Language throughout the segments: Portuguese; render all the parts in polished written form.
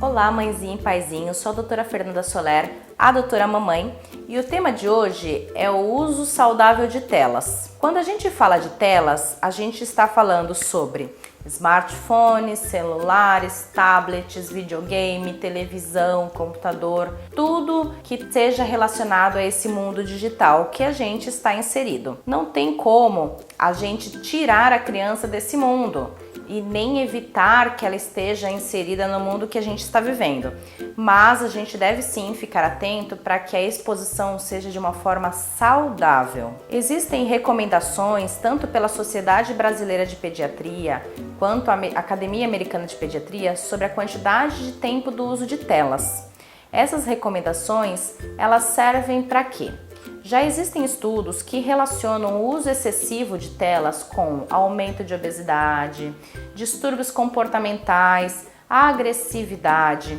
Olá, mãezinha e paizinho, sou a doutora Fernanda Soler, a doutora mamãe, e o tema de hoje é o uso saudável de telas. Quando a gente fala de telas, a gente está falando sobre smartphones, celulares, tablets, videogame, televisão, computador, tudo que seja relacionado a esse mundo digital que a gente está inserido. Não tem como a gente tirar a criança desse mundo e nem evitar que ela esteja inserida no mundo que a gente está vivendo. Mas a gente deve sim ficar atento para que a exposição seja de uma forma saudável. Existem recomendações tanto pela Sociedade Brasileira de Pediatria quanto a Academia Americana de Pediatria sobre a quantidade de tempo do uso de telas. Essas recomendações, elas servem para quê? Já existem estudos que relacionam o uso excessivo de telas com aumento de obesidade, distúrbios comportamentais, agressividade,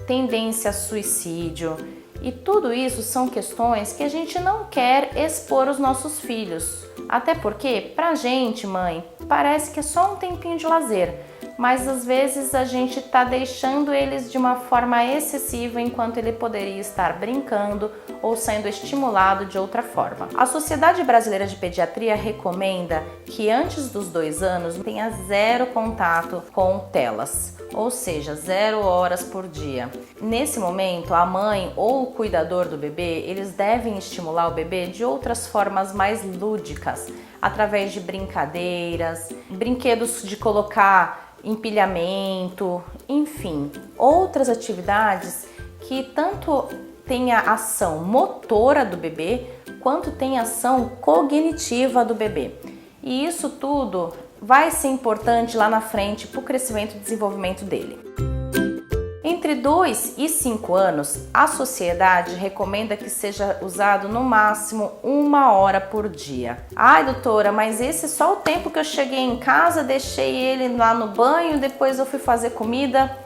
tendência a suicídio. E tudo isso são questões que a gente não quer expor os nossos filhos. Até porque, pra gente, mãe, parece que é só um tempinho de lazer, mas às vezes a gente está deixando eles de uma forma excessiva enquanto ele poderia estar brincando ou sendo estimulado de outra forma. A Sociedade Brasileira de Pediatria recomenda que antes dos 2 anos tenha 0 contato com telas, ou seja, 0 horas por dia. Nesse momento, a mãe ou o cuidador do bebê, eles devem estimular o bebê de outras formas mais lúdicas, através de brincadeiras, brinquedos de colocar empilhamento, enfim, outras atividades que tanto tenha ação motora do bebê quanto tem ação cognitiva do bebê. E isso tudo vai ser importante lá na frente para o crescimento e desenvolvimento dele. Entre 2 e 5 anos, a sociedade recomenda que seja usado no máximo 1 hora por dia. Ai, doutora, mas esse é só o tempo que eu cheguei em casa, deixei ele lá no banho, depois eu fui fazer comida.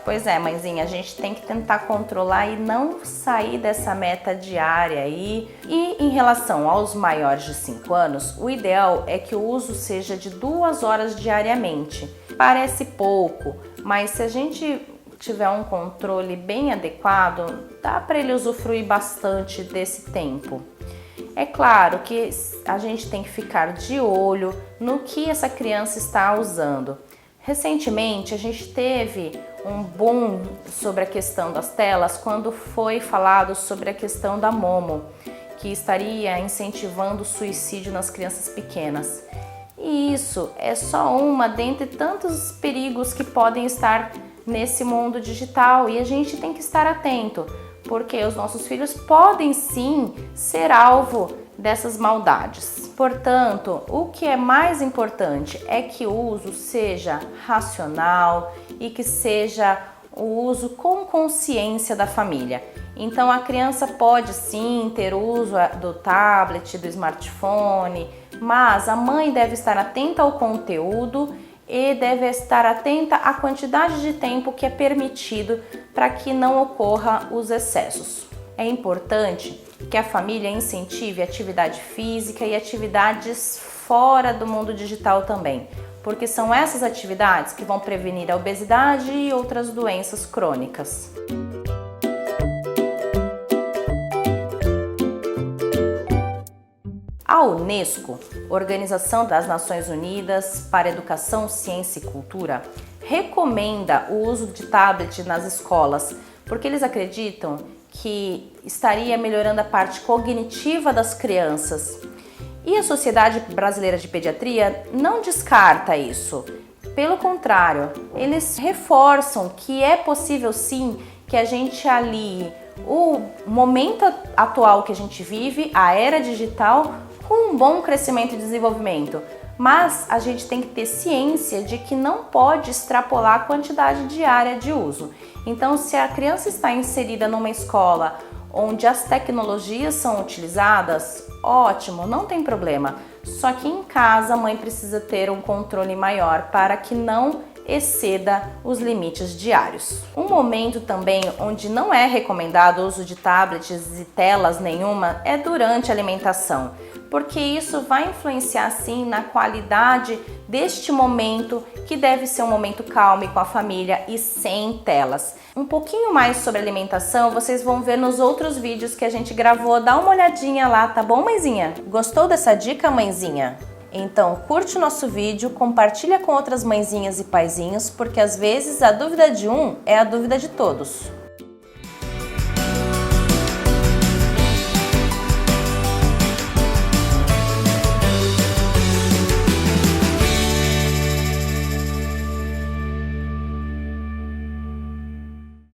Pois é, mãezinha, a gente tem que tentar controlar e não sair dessa meta diária aí. E em relação aos maiores de 5 anos, o ideal é que o uso seja de 2 horas diariamente. Parece pouco, mas se a gente tiver um controle bem adequado, dá para ele usufruir bastante desse tempo. É claro que a gente tem que ficar de olho no que essa criança está usando. Recentemente, a gente teve um boom sobre a questão das telas quando foi falado sobre a questão da Momo, que estaria incentivando o suicídio nas crianças pequenas. E isso é só uma dentre tantos perigos que podem estar nesse mundo digital e a gente tem que estar atento, porque os nossos filhos podem sim ser alvo dessas maldades. Portanto, o que é mais importante é que o uso seja racional e que seja o uso com consciência da família. Então a criança pode sim ter uso do tablet, do smartphone, mas a mãe deve estar atenta ao conteúdo e deve estar atenta à quantidade de tempo que é permitido para que não ocorra os excessos. É importante que a família incentive atividade física e atividades fora do mundo digital também, porque são essas atividades que vão prevenir a obesidade e outras doenças crônicas. A Unesco, Organização das Nações Unidas para Educação, Ciência e Cultura, recomenda o uso de tablet nas escolas, porque eles acreditam que estaria melhorando a parte cognitiva das crianças. E a Sociedade Brasileira de Pediatria não descarta isso. Pelo contrário, eles reforçam que é possível sim que a gente alie o momento atual que a gente vive, a era digital, com um bom crescimento e desenvolvimento, mas a gente tem que ter ciência de que não pode extrapolar a quantidade diária de uso. Então, se a criança está inserida numa escola onde as tecnologias são utilizadas, ótimo, não tem problema. Só que em casa a mãe precisa ter um controle maior para que não exceda os limites diários. Um momento também onde não é recomendado o uso de tablets e telas nenhuma é durante a alimentação, porque isso vai influenciar sim na qualidade deste momento, que deve ser um momento calmo e com a família e sem telas. Um pouquinho mais sobre alimentação vocês vão ver nos outros vídeos que a gente gravou, dá uma olhadinha lá, tá bom, mãezinha? Gostou dessa dica, mãezinha? Então curte o nosso vídeo, compartilha com outras mãezinhas e paizinhos, porque às vezes a dúvida de um é a dúvida de todos.